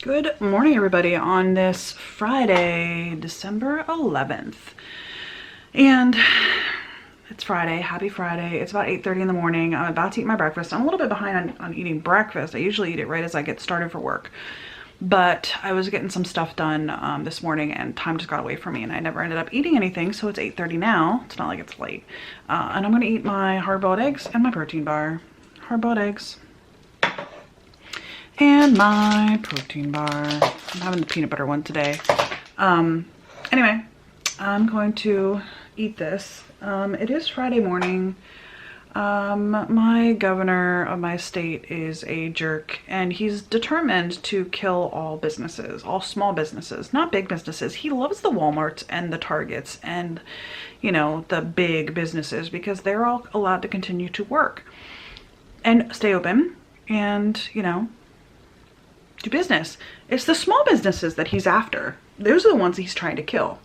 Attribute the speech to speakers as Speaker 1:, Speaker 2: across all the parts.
Speaker 1: Good morning, everybody, on this Friday, December 11th. And it's Friday. Happy Friday. It's about 8:30 in the morning. I'm about to eat my breakfast. I'm a little bit behind on eating breakfast. I usually eat it right as I get started for work. But I was getting some stuff done this morning and time just got away from me and I never ended up eating anything. So it's 8:30 now. It's not like it's late. And I'm going to eat my hard-boiled eggs and my protein bar. Hard-boiled eggs. And my protein bar. I'm having the peanut butter one today. Anyway, I'm going to eat this. It is Friday morning. My governor of my state is a jerk and he's determined to kill all businesses, all small businesses, not big businesses. He loves the Walmarts and the Targets and, you know, the big businesses because they're all allowed to continue to work and stay open and, you know, do business. It's the small businesses that he's after. Those are the ones he's trying to kill.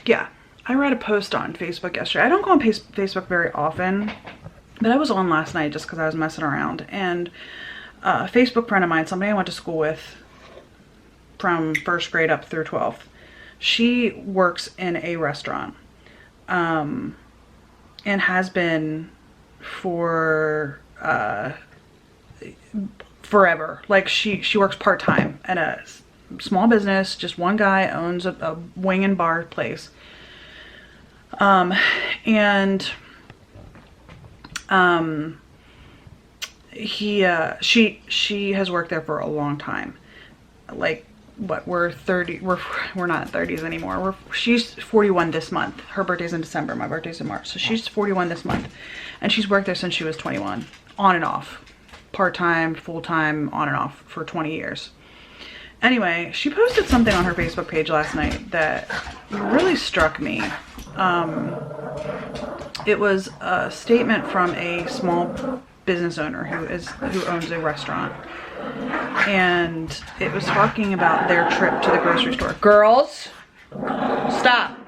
Speaker 1: Yeah, I read a post on Facebook yesterday. I don't go on Facebook very often, but I was on last night just because I was messing around. And a Facebook friend of mine, somebody I went to school with from first grade up through 12th, she works in a restaurant and has been for forever. Like she works part-time at a small business. Just one guy owns a wing and bar place. She has worked there for a long time. Like what, we're 30, we're not 30s anymore. She's 41 this month. Her birthday's in December, my birthday's in March. So she's 41 this month and she's worked there since she was 21, on and off. Part-time, full-time, on and off for 20 years. Anyway, she posted something on her Facebook page last night that really struck me. It was a statement from a small business owner who owns a restaurant. And it was talking about their trip to the grocery store. Girls, stop.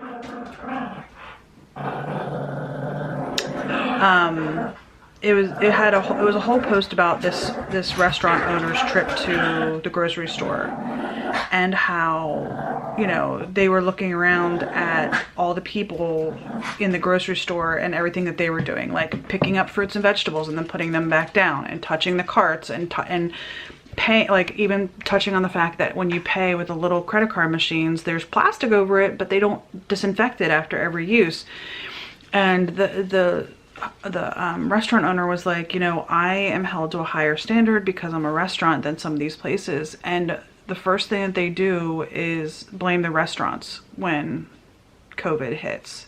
Speaker 1: It was a whole post about this restaurant owner's trip to the grocery store and how, you know, they were looking around at all the people in the grocery store and everything that they were doing, like picking up fruits and vegetables and then putting them back down and touching the carts and pay, like even touching on the fact that when you pay with the little credit card machines, there's plastic over it, but they don't disinfect it after every use. And the restaurant owner was like, you know, I am held to a higher standard because I'm a restaurant than some of these places. And the first thing that they do is blame the restaurants when COVID hits.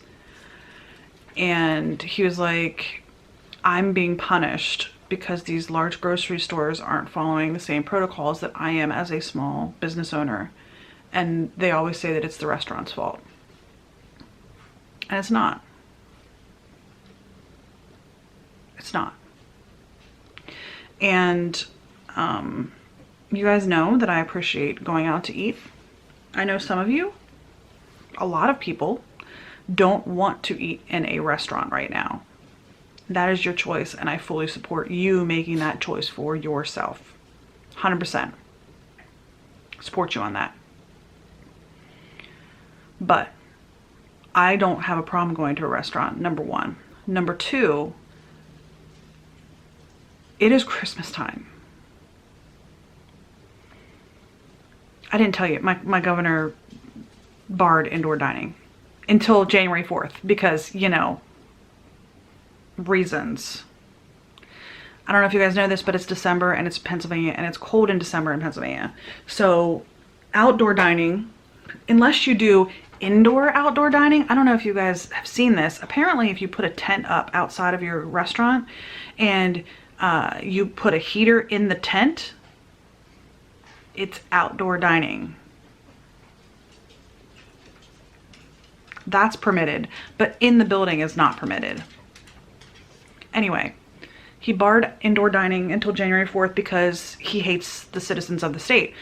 Speaker 1: And he was like, I'm being punished because these large grocery stores aren't following the same protocols that I am as a small business owner. And they always say that it's the restaurant's fault. And it's not. It's not. And you guys know that I appreciate going out to eat. I know some of you, a lot of people, don't want to eat in a restaurant right now. That is your choice, and I fully support you making that choice for yourself. 100%. Support you on that. But I don't have a problem going to a restaurant, number one. Number two, it is Christmas time. I didn't tell you, my governor barred indoor dining until January 4th because, you know, reasons. I don't know if you guys know this, but it's December and it's Pennsylvania and it's cold in December in Pennsylvania. So outdoor dining, unless you do indoor outdoor dining, I don't know if you guys have seen this. Apparently, if you put a tent up outside of your restaurant and you put a heater in the tent, it's outdoor dining. That's permitted, but in the building is not permitted. Anyway, he barred indoor dining until January 4th because he hates the citizens of the state.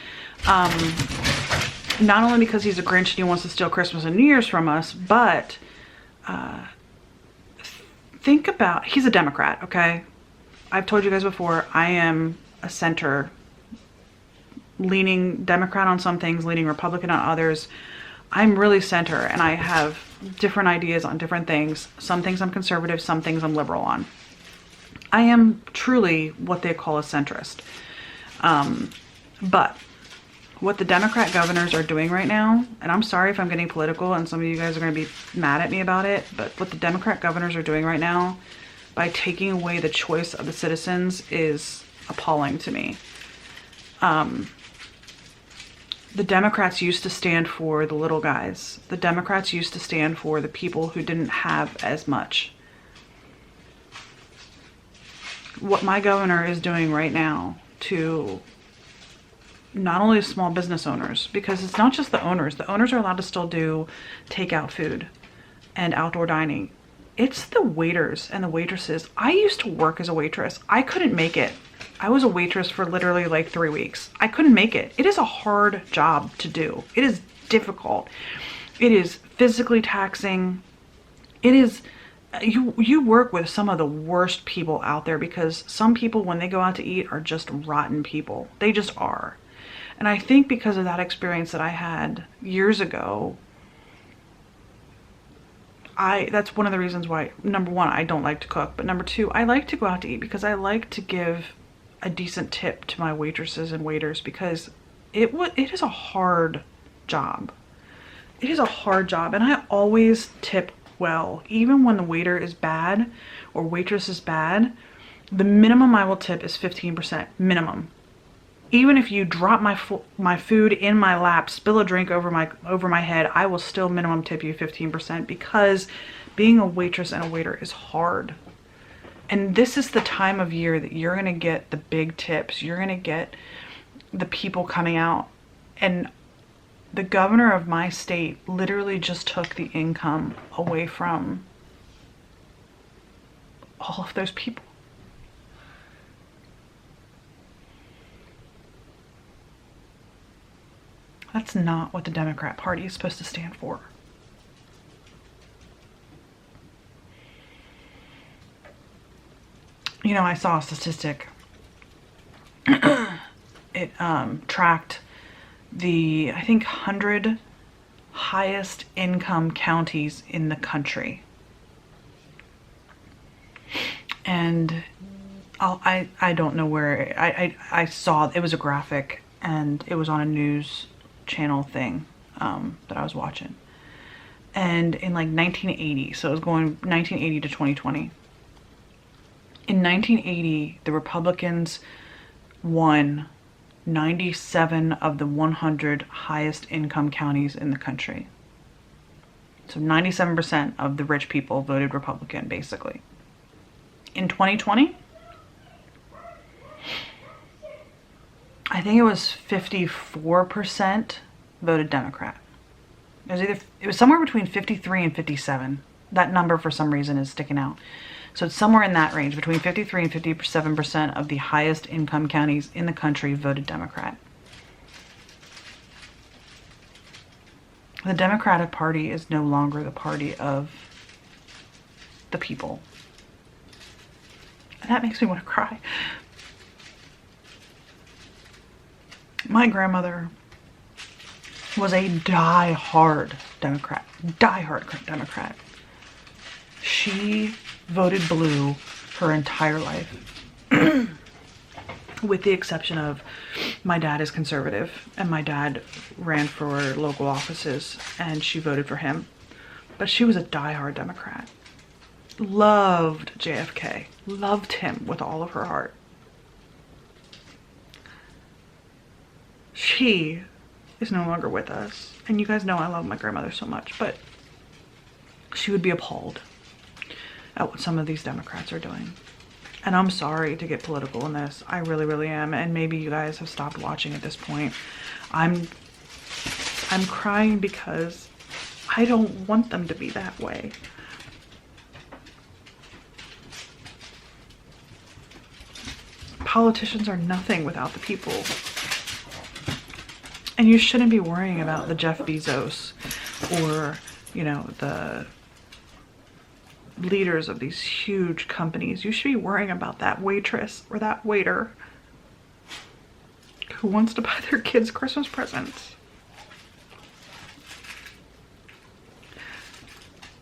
Speaker 1: Not only because he's a Grinch and he wants to steal Christmas and New Year's from us, but think about, he's a Democrat, okay? I've told you guys before, I am a center leaning Democrat on some things, leaning Republican on others. I'm really center, and I have different ideas on different things. Some things I'm conservative, some things I'm liberal on. I am truly what they call a centrist. But what the Democrat governors are doing right now, and I'm sorry if I'm getting political and some of you guys are going to be mad at me about it, but what the Democrat governors are doing right now by taking away the choice of the citizens is appalling to me. The Democrats used to stand for the little guys. The Democrats used to stand for the people who didn't have as much. What my governor is doing right now to not only small business owners, because it's not just the owners. The owners are allowed to still do takeout food and outdoor dining. It's the waiters and the waitresses. I used to work as a waitress. I couldn't make it. I was a waitress for literally like 3 weeks. I couldn't make it. It is a hard job to do. It is difficult. It is physically taxing. It is, you work with some of the worst people out there, because some people, when they go out to eat, are just rotten people. They just are. And I think because of that experience that I had years ago, that's one of the reasons why, number one, I don't like to cook, but number two, I like to go out to eat because I like to give a decent tip to my waitresses and waiters, because it is a hard job. It is a hard job, and I always tip well. Even when the waiter is bad or waitress is bad, the minimum I will tip is 15%, minimum. Even if you drop my food in my lap, spill a drink over my head, I will still minimum tip you 15%, because being a waitress and a waiter is hard. And this is the time of year that you're going to get the big tips. You're going to get the people coming out. And the governor of my state literally just took the income away from all of those people. That's not what the Democrat Party is supposed to stand for. You know, I saw a statistic. It tracked the, I think, 100 highest income counties in the country. And I don't know where, I saw, it was a graphic, and it was on a news channel thing that I was watching. And in like 1980, so it was going 1980 to 2020. In 1980, the Republicans won 97 of the 100 highest income counties in the country. So 97% of the rich people voted Republican, basically. In 2020, I think it was 54% voted Democrat. It was somewhere between 53 and 57. That number for some reason is sticking out. So it's somewhere in that range, between 53 and 57% of the highest income counties in the country voted Democrat. The Democratic Party is no longer the party of the people. And that makes me want to cry. My grandmother was a die-hard Democrat. Die-hard Democrat. She voted blue her entire life. With the exception of my dad is conservative, and my dad ran for local offices, and she voted for him. But she was a die-hard Democrat. Loved JFK. Loved him with all of her heart. She is no longer with us. And you guys know I love my grandmother so much, but she would be appalled at what some of these Democrats are doing. And I'm sorry to get political in this. I really, really am. And maybe you guys have stopped watching at this point. I'm crying because I don't want them to be that way. Politicians are nothing without the people. And you shouldn't be worrying about the Jeff Bezos or, you know, the leaders of these huge companies. You should be worrying about that waitress or that waiter who wants to buy their kids Christmas presents.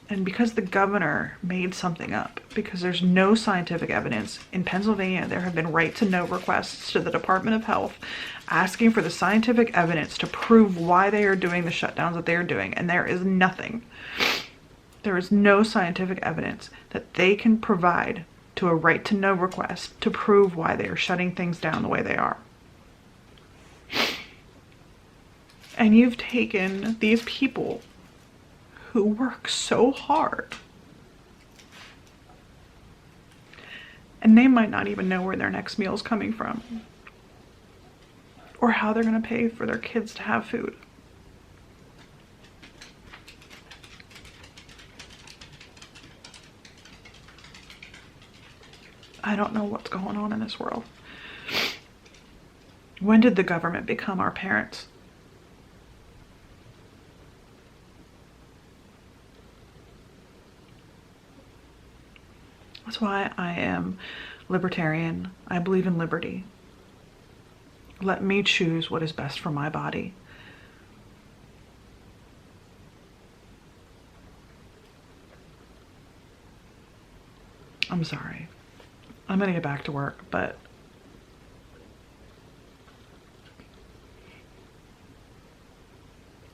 Speaker 1: And because the governor made something up, because there's no scientific evidence, in Pennsylvania there have been right-to-know requests to the Department of Health asking for the scientific evidence to prove why they are doing the shutdowns that they are doing, and there is nothing. There is no scientific evidence that they can provide to a right-to-know request to prove why they are shutting things down the way they are. And you've taken these people who work so hard, and they might not even know where their next meal is coming from or how they're going to pay for their kids to have food. I don't know what's going on in this world. When did the government become our parents? That's why I am libertarian. I believe in liberty. Let me choose what is best for my body. I'm sorry. I'm gonna get back to work, but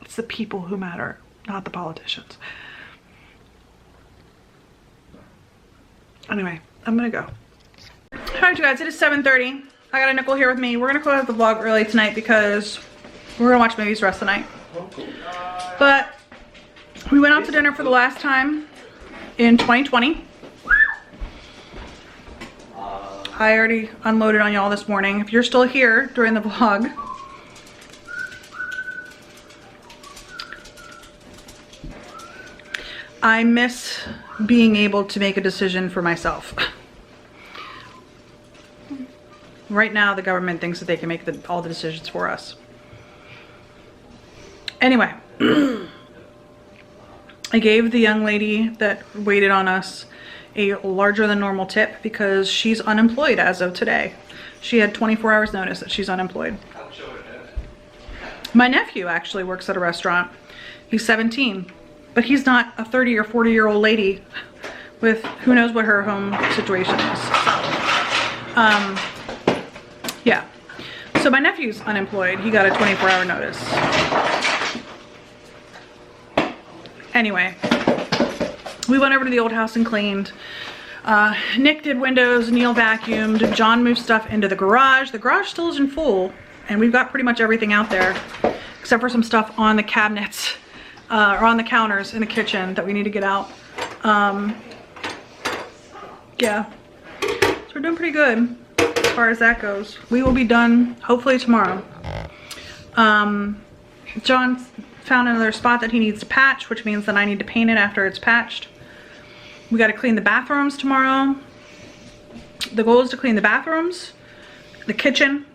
Speaker 1: it's the people who matter, not the politicians. Anyway, I'm gonna go. Alright you guys, it is 7:30. I got a Nickel here with me. We're gonna close out the vlog early tonight because we're gonna watch movies the rest of the night. But we went out to dinner for the last time in 2020. I already unloaded on y'all this morning. If you're still here during the vlog, I miss being able to make a decision for myself. Right now, the government thinks that they can make all the decisions for us. Anyway, I gave the young lady that waited on us a larger than normal tip because she's unemployed as of today. She had 24 hours notice that she's unemployed. My nephew actually works at a restaurant. He's 17, but he's not a 30 or 40-year-old lady with who knows what her home situation is. Yeah. So my nephew's unemployed. He got a 24-hour notice. Anyway, we went over to the old house and cleaned. Nick did windows, Neil vacuumed, John moved stuff into the garage. The garage still isn't full, and we've got pretty much everything out there, except for some stuff on the cabinets, or on the counters in the kitchen that we need to get out. Yeah, so we're doing pretty good as far as that goes. We will be done hopefully tomorrow. John found another spot that he needs to patch, which means that I need to paint it after it's patched. We got to clean the bathrooms tomorrow. The goal is to clean the bathrooms, the kitchen,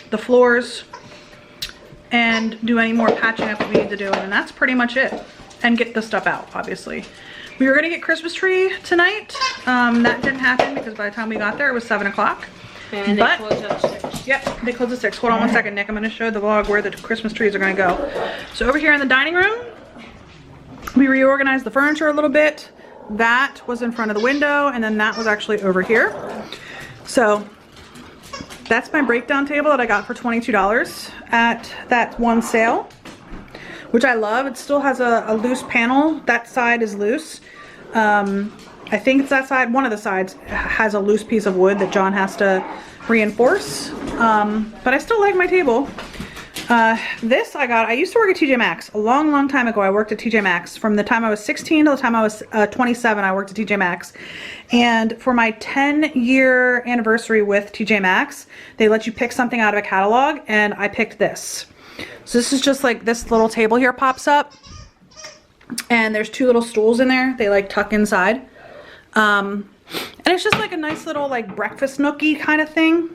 Speaker 1: the floors, and do any more patching up that we need to do, and that's pretty much it. And get the stuff out, obviously. We were gonna get Christmas tree tonight. That didn't happen because by the time we got there, it was 7 o'clock.
Speaker 2: And they close at 6.
Speaker 1: Yep, they close at 6. Hold on one second, Nick. I'm gonna show the vlog where the Christmas trees are gonna go. So over here in the dining room, we reorganized the furniture a little bit. That was in front of the window, and then that was actually over here. So that's my breakdown table that I got for $22 at that one sale, which I love. It still has a loose panel. That side is loose. I think it's that side. One of the sides has a loose piece of wood that John has to reinforce. But I still like my table. This I used to work at TJ Maxx a long time ago. I worked at TJ Maxx from the time I was 16 to the time I was 27. I worked at TJ Maxx, and for my 10-year anniversary with TJ Maxx, they let you pick something out of a catalog, and I picked this. So this is just like this little table here pops up, and there's 2 little stools in there. They like tuck inside, and it's just like a nice little like breakfast nookie kind of thing.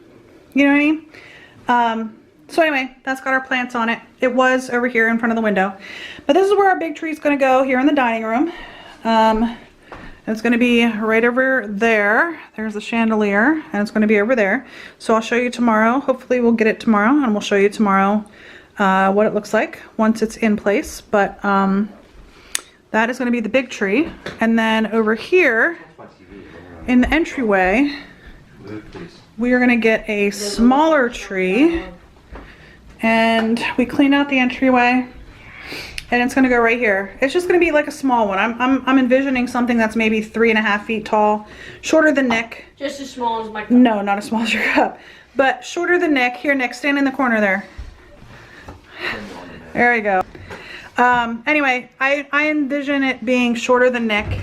Speaker 1: You know what I mean? So anyway, that's got our plants on it. It was over here in front of the window. But this is where our big tree is going to go, here in the dining room. And it's going to be right over there. There's the chandelier, and it's going to be over there. So I'll show you tomorrow. Hopefully we'll get it tomorrow, and we'll show you tomorrow what it looks like once it's in place. But that is going to be the big tree. And then over here in the entryway, we are going to get a smaller tree. And we cleaned out the entryway. And it's gonna go right here. It's just gonna be like a small one. I'm envisioning something that's maybe 3.5 feet tall, shorter than Nick.
Speaker 2: Just as small as my cup.
Speaker 1: No, not as small as your cup, but shorter than Nick. Here, Nick, stand in the corner there. There we go. Anyway, I envision it being shorter than Nick,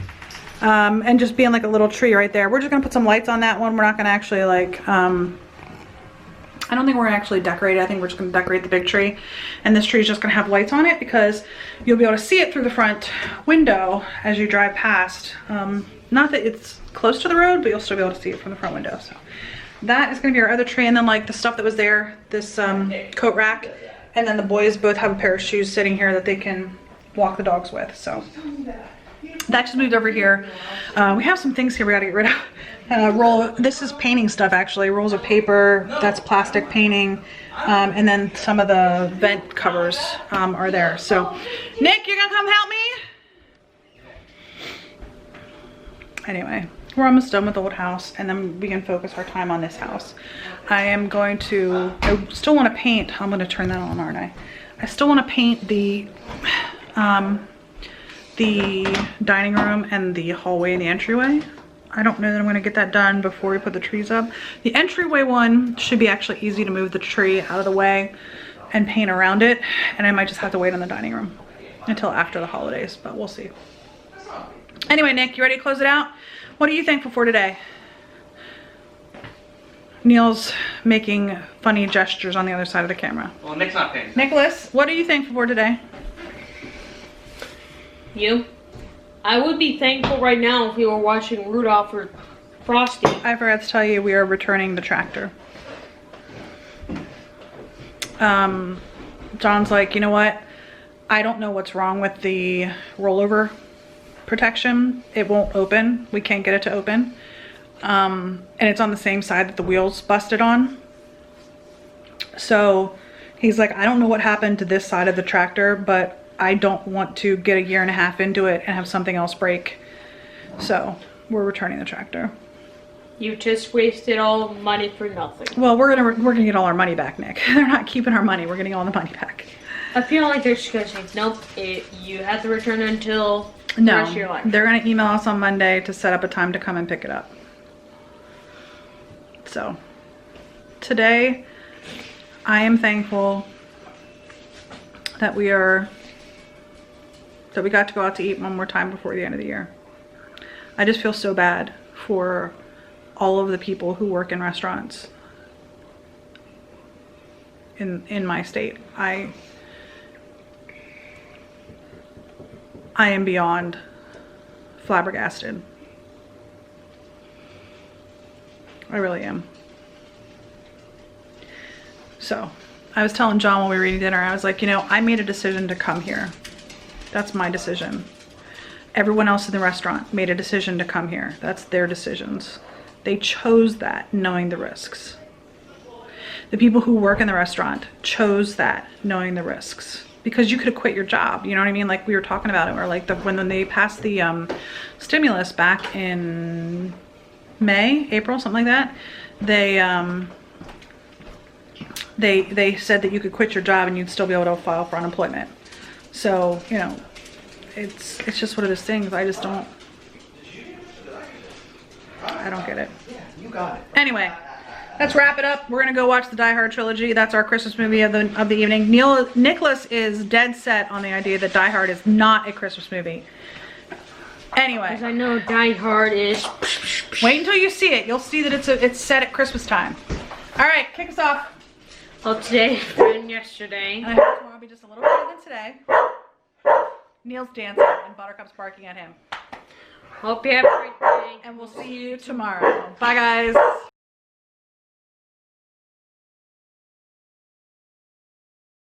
Speaker 1: and just being like a little tree right there. We're just gonna put some lights on that one. We're not gonna actually like, I don't think we're gonna actually decorate it. I think we're just gonna decorate the big tree. And this tree is just gonna have lights on it because you'll be able to see it through the front window as you drive past. Not that it's close to the road, but you'll still be able to see it from the front window. So that is gonna be our other tree. And then like the stuff that was there, this coat rack. And then the boys both have a pair of shoes sitting here that they can walk the dogs with. So that just moved over here. We have some things here we gotta get rid of. This is painting stuff actually, rolls of paper, that's plastic painting, and then some of the vent covers are there. So, Nick, you're gonna come help me? Anyway, we're almost done with the old house, and then we can focus our time on this house. I still want to paint. I'm gonna turn that on, aren't I? I still want to paint the dining room and the hallway and the entryway. I don't know that I'm going to get that done before we put the trees up. The entryway one should be actually easy to move the tree out of the way and paint around it. And I might just have to wait on the dining room until after the holidays, but we'll see. Anyway, Nick, you ready to close it out? What are you thankful for today? Neil's making funny gestures on the other side of the camera.
Speaker 3: Well, Nick's not paying.
Speaker 1: Nicholas, what are you thankful for today?
Speaker 2: You? I would be thankful right now if we were watching Rudolph or Frosty.
Speaker 1: I forgot to tell you we are returning the tractor. John's like, you know what? I don't know what's wrong with the rollover protection. It won't open. We can't get it to open. And it's on the same side that the wheels busted on. So he's like, I don't know what happened to this side of the tractor, but I don't want to get a 1.5 years into it and have something else break. So we're returning the tractor.
Speaker 2: You just wasted all the money for nothing.
Speaker 1: Well, we're gonna get all our money back, Nick. They're not keeping our money. We're getting all the money back.
Speaker 2: I feel like they're just gonna say, nope, you have to return it until the rest of your life.
Speaker 1: They're gonna email us on Monday to set up a time to come and pick it up. So today, I am thankful that we got to go out to eat one more time before the end of the year. I just feel so bad for all of the people who work in restaurants in my state. I am beyond flabbergasted. I really am. So, I was telling John while we were eating dinner, I was like, you know, I made a decision to come here. That's my decision. Everyone else in the restaurant made a decision to come here. That's their decisions. They chose that knowing the risks. The people who work in the restaurant chose that knowing the risks. Because you could have quit your job, you know what I mean? Like we were talking about it, or like when they passed the stimulus back in April, something like that. They said that you could quit your job and you'd still be able to file for unemployment. So, you know, it's just one of those things. I just don't get it.
Speaker 3: You got it.
Speaker 1: Anyway, let's wrap it up. We're gonna go watch the Die Hard trilogy. That's our Christmas movie of the evening. Nicholas is dead set on the idea that Die Hard is not a Christmas movie. Anyway,
Speaker 2: Because I know Die Hard is.
Speaker 1: wait until you see it. You'll see that it's set at Christmas time. All right, kick us off.
Speaker 2: Well, today and yesterday.
Speaker 1: And I hope tomorrow will be just a little better than today. Neil's dancing and Buttercup's barking at him.
Speaker 2: Hope you have a great day.
Speaker 1: And we'll see you tomorrow. Bye, guys.